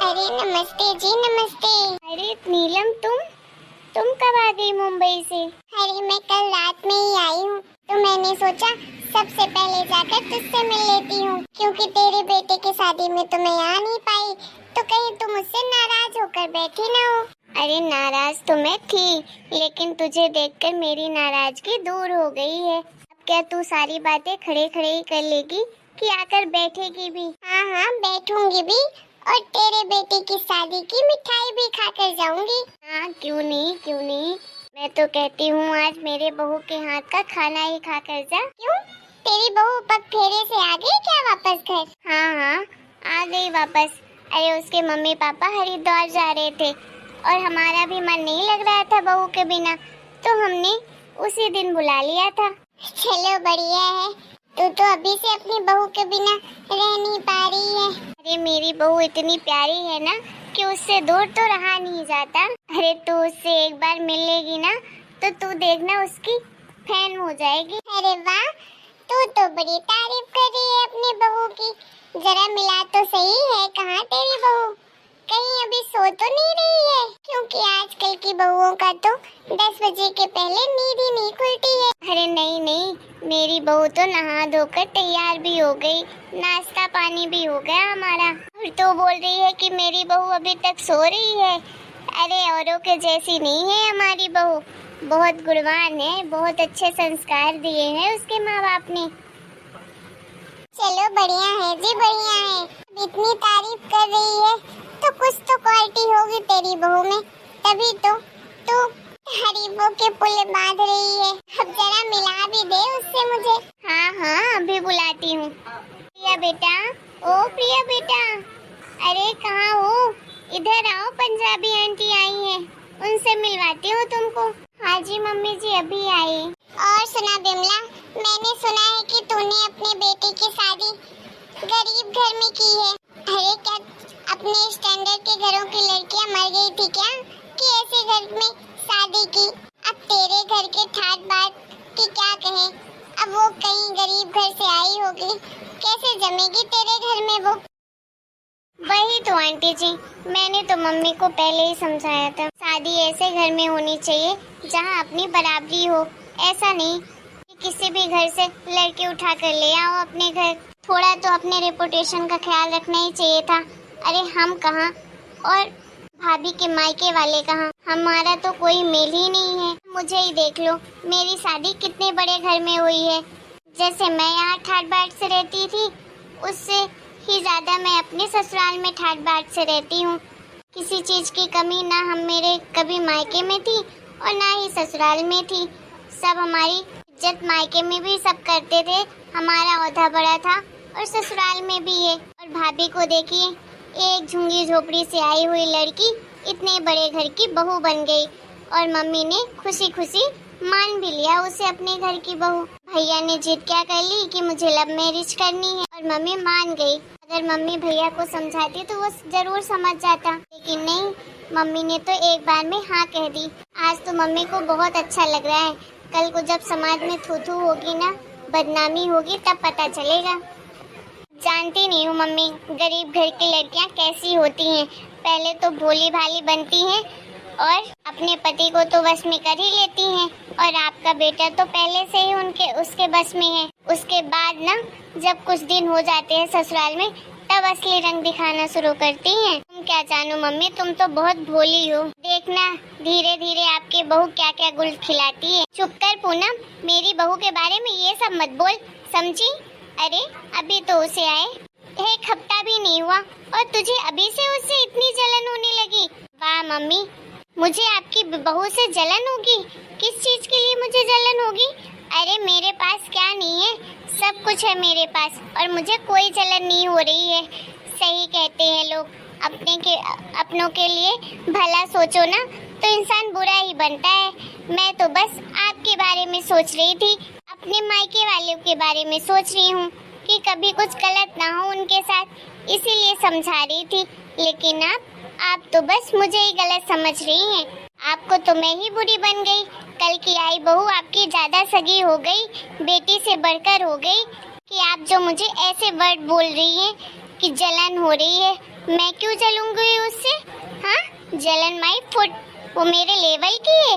अरे नमस्ते जी, नमस्ते। अरे नीलम, तुम कब आ गई मुंबई से? अरे मैं कल रात में ही आई हूँ, तो मैंने सोचा सबसे पहले जाकर तुझसे मिल लेती हूँ, क्योंकि तेरे बेटे की शादी में तो मैं आ नहीं पाई, तो कहीं तुम मुझसे नाराज होकर बैठी ना हो। अरे नाराज तो मैं थी, लेकिन तुझे देखकर मेरी नाराजगी दूर हो गई है। अब क्या तू सारी बातें खड़े खड़े ही कर लेगी कि आकर बैठेगी भी? हाँ हाँ, बैठूंगी भी, और तेरे बेटे की शादी की मिठाई भी खाकर जाऊंगी। हाँ, क्यों नहीं। मैं तो कहती हूँ आज मेरे बहू के हाथ का खाना ही खाकर जा। क्यों, तेरी बहू पग फेरे से आ गई क्या वापस घर? हाँ, आ गई वापस। अरे उसके मम्मी पापा हरिद्वार जा रहे थे और हमारा भी मन नहीं लग रहा था बहू के बिना, तो हमने उसी दिन बुला लिया था। चलो बढ़िया है, तू तो अभी से अपनी बहू के बिना रह नहीं पा रही है। अरे मेरी बहू इतनी प्यारी है ना कि उससे दूर तो रहा नहीं जाता। अरे तू उससे एक बार मिल लेगी ना तो तू देखना उसकी फैन हो जाएगी। अरे वाह, तू तो बड़ी तारीफ कर रही है अपनी बहू की। जरा मिला तो सही है, कहाँ तेरी बहू? कहीं अभी सो तो नहीं रही है? क्योंकि आजकल की बहुओं का तो 10 बजे के पहले नींद ही नहीं खुलती है। अरे नहीं, मेरी बहू तो नहा धोकर तैयार भी हो गई, नाश्ता पानी भी हो गया हमारा। और तो बोल रही है कि मेरी बहू अभी तक सो रही है। अरे औरों के जैसी नहीं है हमारी बहू, बहुत गुणवान है, बहुत अच्छे संस्कार दिए हैं उसके माँ बाप ने। चलो बढ़िया है जी, बढ़िया है। इतनी तारीफ कर रही है तो कुछ तो क्वालिटी होगी तेरी बहू में, तभी तो तू हरीबों के पुल बांध रही है। अब जरा मिला भी दे उससे मुझे। हाँ, अभी बुलाती हूँ। प्रिया बेटा, ओ प्रिया बेटा, अरे कहाँ हो? इधर आओ, पंजाबी आंटी आई है, उनसे मिलवाती हूँ तुमको। हाँ जी मम्मी जी, अभी आई। और सुना बिमला, मैंने सुना है कि तूने अपने बेटे की शादी गरीब घर में की है। अरे क्या अपने स्टैंडर्ड के घरों की लड़कियां मर गई थी क्या कि ऐसे घर में शादी की? अब तेरे घर के ठाट बाट की क्या कहें, अब वो कहीं गरीब घर से आई होगी, कैसे जमेगी तेरे घर में वो? वही तो आंटी जी, मैंने तो मम्मी को पहले ही समझाया था, शादी ऐसे घर में होनी चाहिए जहाँ अपनी बराबरी हो। ऐसा नहीं कि किसी भी घर से लड़के उठा कर ले आओ अपने घर। थोड़ा तो अपने रेपुटेशन का ख्याल रखना ही चाहिए था। अरे हम कहाँ और भाभी के मायके वाले कहाँ, हमारा तो कोई मेल ही नहीं है। मुझे ही देख लो, मेरी शादी कितने बड़े घर में हुई है। जैसे मैं यहाँ ठाट बाट से रहती थी, उससे ही ज्यादा मैं अपने ससुराल में ठाट बाट से रहती हूँ। किसी चीज की कमी ना हम मेरे कभी मायके में थी और ना ही ससुराल में थी। सब हमारी इज्जत मायके में भी सब करते थे, हमारा ओहदा बड़ा था और ससुराल में भी है। और भाभी को देखिए, एक झुंगी झोपड़ी से आई हुई लड़की इतने बड़े घर की बहू बन गई, और मम्मी ने खुशी खुशी मान भी लिया उसे अपने घर की बहू। भैया ने जिद क्या कर ली कि मुझे लव मैरिज करनी है, और मम्मी मान गई। अगर मम्मी भैया को समझाती तो वो जरूर समझ जाता, लेकिन नहीं, मम्मी ने तो एक बार में हाँ कह दी। आज तो मम्मी को बहुत अच्छा लग रहा है, कल को जब समाज में थू होगी ना, बदनामी होगी, तब पता चलेगा। जानती नहीं हूँ मम्मी, गरीब घर की लड़कियाँ कैसी होती हैं। पहले तो भोली भाली बनती हैं और अपने पति को तो बस में कर ही लेती हैं, और आपका बेटा तो पहले से ही उसके बस में है। उसके बाद ना जब कुछ दिन हो जाते हैं ससुराल में, तब असली रंग दिखाना शुरू करती हैं। तुम क्या जानो मम्मी, तुम तो बहुत भोली हो। देखना धीरे धीरे आपकी बहू क्या क्या गुल खिलाती है। चुप कर पूनम, मेरी बहू के बारे में ये सब मत बोल, समझी? अरे अभी तो उसे आए 1 हफ्ता भी नहीं हुआ और तुझे अभी से उससे इतनी जलन होने लगी? वाह मम्मी, मुझे आपकी बहू से जलन होगी? किस चीज के लिए मुझे जलन होगी? अरे मेरे पास क्या नहीं है, सब कुछ है मेरे पास, और मुझे कोई जलन नहीं हो रही है। सही कहते हैं लोग, अपनों के लिए भला सोचो ना तो इंसान बुरा ही बनता है। मैं तो बस आपके बारे में सोच रही थी, अपने मायके वालों के बारे में सोच रही हूँ कि कभी कुछ गलत ना हो उनके साथ, इसीलिए समझा रही थी। लेकिन आप तो बस मुझे ही गलत समझ रही हैं। आपको तो मैं ही बुरी बन गई। कल की आई बहू आपकी ज्यादा सगी हो गई, बेटी से बढ़कर हो गई, कि आप जो मुझे ऐसे वर्ड बोल रही हैं कि जलन हो रही है, मैं क्यों जलूंगी उससे? हाँ, जलन माई फुट, वो मेरे लेवल की है।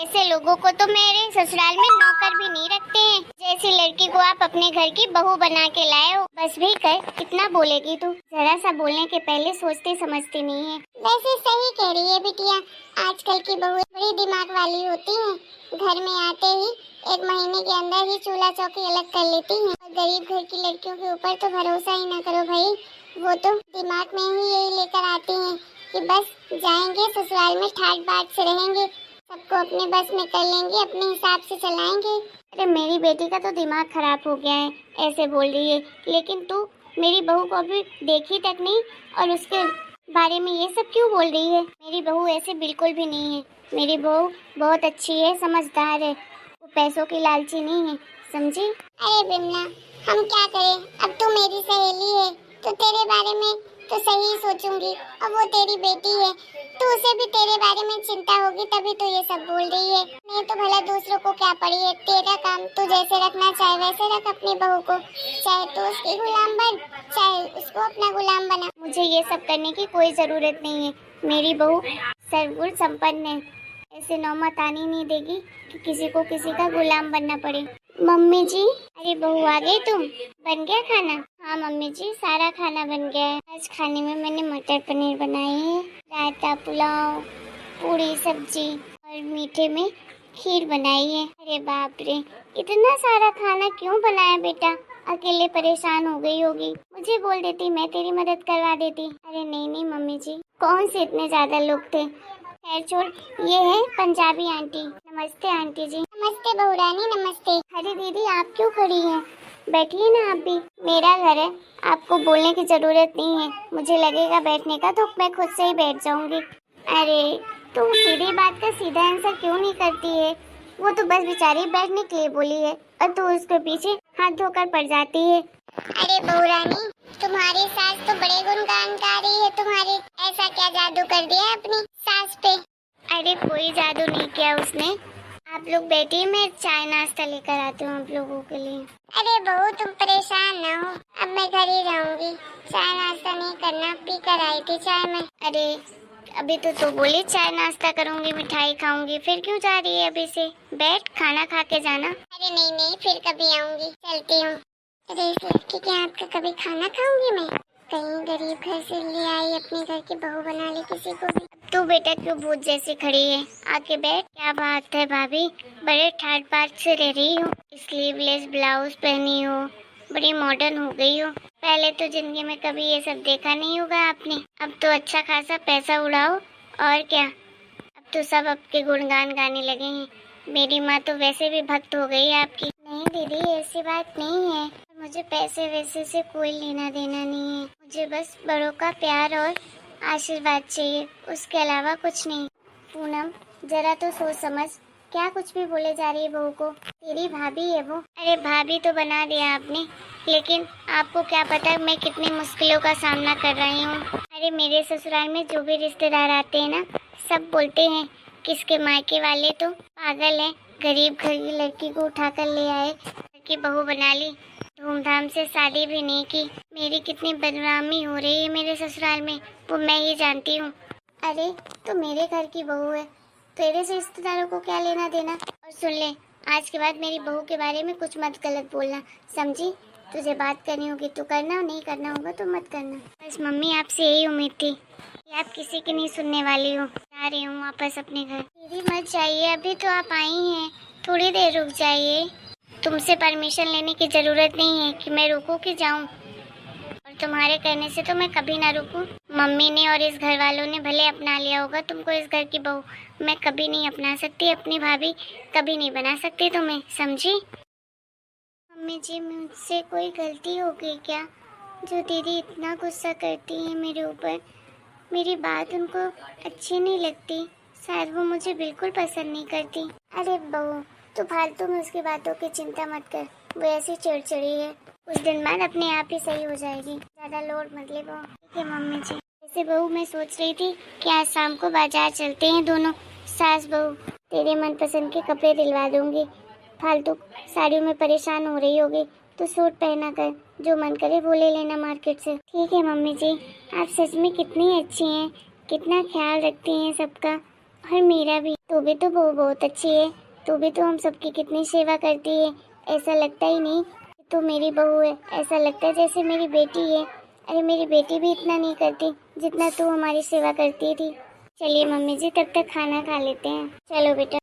ऐसे लोगों को तो मेरे ससुराल में नौकर भी नहीं रखते हैं। जैसी लड़की को आप अपने घर की बहू बना के लाए हो, बस भी कर। कितना बोलेगी तू? जरा सा बोलने के पहले सोचते समझते नहीं है। वैसे सही कह रही है बिटिया, आजकल की बहू बड़ी दिमाग वाली होती हैं। घर में आते ही 1 महीने के अंदर ही चूल्हा चौकी अलग कर लेती हैं। और गरीब घर की लड़कियों के ऊपर तो भरोसा ही ना करो भाई, वो तो दिमाग में ही यही लेकर आती हैं कि बस जाएंगे ससुराल में ठाट बाट से रहेंगे, सबको अपने बस में कर लेंगे, अपने हिसाब से चलाएंगे। अरे मेरी बेटी का तो दिमाग खराब हो गया है, ऐसे बोल रही है। लेकिन तू मेरी बहू को अभी देखी तक नहीं और उसके बारे में ये सब क्यों बोल रही है? मेरी बहू ऐसे बिल्कुल भी नहीं है। मेरी बहू बहुत अच्छी है, समझदार है, वो पैसों की लालची नहीं है, समझी? अरे बिमला, हम क्या करें, अब तू मेरी सहेली है तो तेरे बारे में तो सही सोचूंगी। और वो तेरी बेटी है तो उसे भी तेरे बारे में चिंता होगी, तभी तो ये सब बोल रही है। मैं तो भला दूसरों को क्या पड़ी है, तेरा काम तू जैसे रखना चाहे वैसे रख अपनी बहू को। चाहे तू उसकी गुलाम बन, चाहे उसको अपना गुलाम बना। मुझे ये सब करने की कोई जरूरत नहीं है। मेरी बहू सर्वगुण संपन्न है, ऐसे नौबत आनी नहीं देगी कि किसी को किसी का गुलाम बनना पड़े। मम्मी जी, अरे बहू आ गई तुम? बन गया खाना? हाँ मम्मी जी, सारा खाना बन गया है। आज खाने में मैंने मटर पनीर बनाई है, रायता, पुलाव, पूरी सब्जी और मीठे में खीर बनाई है। अरे बाप रे, इतना सारा खाना क्यों बनाया बेटा? अकेले परेशान हो गई होगी, मुझे बोल देती, मैं तेरी मदद करवा देती। अरे नहीं नहीं मम्मी जी, कौन से इतने ज्यादा लोग थे। खैर छोड़, ये है पंजाबी आंटी। नमस्ते आंटी जी। नमस्ते बहू रानी, नमस्ते। अरे दीदी आप क्यों खड़ी हैं? बैठिए ना आप भी, मेरा घर है, आपको बोलने की जरूरत नहीं है। मुझे लगेगा बैठने का तो मैं खुद से ही बैठ जाऊंगी। अरे तुम सीधी बात का सीधा आंसर क्यों नहीं करती है? वो तो बस बेचारी बैठने के लिए बोली है और तू उसके पीछे हाथ धोकर पड़ जाती है। अरे बहू रानी, तुम्हारी सास तो बड़े गुणगान गा रही है तुम्हारे। ऐसा क्या जादू कर दिया अपनी सास पे? अरे कोई जादू नहीं किया उसने। आप लोग बैठिए, मैं चाय नाश्ता लेकर आती हूँ आप लोगों के लिए। अरे बहू तुम परेशान ना हो, अब मैं घर ही रहूंगी। चाय नाश्ता नहीं करना, पी कर आई थी चाय में। अरे अभी तो बोली चाय नाश्ता करूंगी, मिठाई खाऊंगी, फिर क्यों जा रही है अभी से? बैठ, खाना खा के जाना। अरे नहीं नहीं, फिर कभी आऊंगी, चलती हूँ। अरे इस लड़की के हाथ का कभी खाना खाऊंगी मैं? कहीं गरीब घर से ले आई अपने घर की बहू बना ली किसी को भी। तू बेटा क्यों भूत जैसी खड़ी है? आके बैठ। क्या बात है भाभी, बड़े ठाट बाट से रह रही हो, स्लीवलेस ब्लाउज पहनी हो, बड़ी मॉडर्न हो गई हो। पहले तो जिंदगी में कभी ये सब देखा नहीं होगा आपने। अब तो अच्छा खासा पैसा उड़ाओ, और क्या, अब तो सब आपके गुणगान गाने लगे हैं। मेरी माँ तो वैसे भी भक्त हो गई है आपकी। नहीं दीदी, ऐसी बात नहीं है, मुझे पैसे वैसे से कोई लेना देना नहीं है। मुझे बस बड़ों का प्यार और आशीर्वाद चाहिए, उसके अलावा कुछ नहीं। पूनम जरा तो सोच समझ, क्या कुछ भी बोले जा रही है बहू को? तेरी भाभी है वो। अरे भाभी तो बना दिया आपने, लेकिन आपको क्या पता मैं कितनी मुश्किलों का सामना कर रही हूँ। अरे मेरे ससुराल में जो भी रिश्तेदार आते हैं ना, सब बोलते हैं किसके मायके वाले तो पागल हैं, गरीब घर की लड़की को उठाकर ले आए, घर की बहू बना ली, धूमधाम से शादी भी नहीं की। मेरी कितनी बदनामी हो रही है मेरे ससुराल में, वो मैं ही जानती हूँ। अरे तो मेरे घर की बहू है, तेरे से रिश्तेदारों को क्या लेना देना? और सुन ले, आज के बाद मेरी बहू के बारे में कुछ मत गलत बोलना, समझी? तुझे बात करनी होगी तो करना, नहीं करना होगा तो मत करना। बस मम्मी आपसे यही उम्मीद थी कि आप किसी की नहीं सुनने वाली हो। जा रही हूँ वापस अपने घर। दीदी मत जाइए, अभी तो आप आई हैं, थोड़ी देर रुक जाइए। तुमसे परमिशन लेने की जरूरत नहीं है कि मैं रुकूं कि जाऊं, और तुम्हारे कहने से तो मैं कभी ना रुकूं। मम्मी ने और इस घर वालों ने भले अपना लिया होगा तुमको इस घर की बहू, मैं कभी नहीं अपना सकती अपनी भाभी, कभी नहीं बना सकती तुम्हें, समझी? मम्मी जी मुझसे कोई गलती हो गई क्या, जो दीदी इतना गुस्सा करती है मेरे ऊपर? मेरी बात उनको अच्छी नहीं लगती, शायद वो मुझे बिल्कुल पसंद नहीं करती। अरे बहू तू फालतू में उसकी बातों की चिंता मत कर, वो ऐसी चिड़चिड़ी है, कुछ दिन बाद अपने आप ही सही हो जाएगी, ज्यादा लोड मत ले बहू। ठीक है मम्मी जी। वैसे बहू मैं सोच रही थी कि आज शाम को बाजार चलते हैं दोनों, सास बहू, तेरे मनपसंद के कपड़े दिलवा दूंगी, फालतू साड़ियों में परेशान हो रही होगी, तो सूट पहना कर जो मन करे वो ले लेना मार्केट से। ठीक है मम्मी जी, आप सच में कितनी अच्छी हैं, कितना ख्याल रखती हैं सबका। और मेरा भी, तू भी तो बहू बहुत अच्छी है, तू भी तो हम सबकी कितनी सेवा करती है। ऐसा लगता ही नहीं कि तू मेरी बहू है, ऐसा लगता है जैसे मेरी बेटी है। अरे मेरी बेटी भी इतना नहीं करती जितना तू हमारी सेवा करती थी। चलिए मम्मी जी, तब तक खाना खा लेते हैं। चलो बेटा।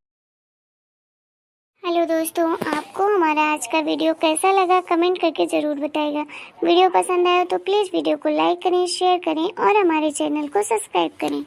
हेलो दोस्तों, आपको हमारा आज का वीडियो कैसा लगा कमेंट करके ज़रूर बताइएगा। वीडियो पसंद आया तो प्लीज़ वीडियो को लाइक करें, शेयर करें और हमारे चैनल को सब्सक्राइब करें।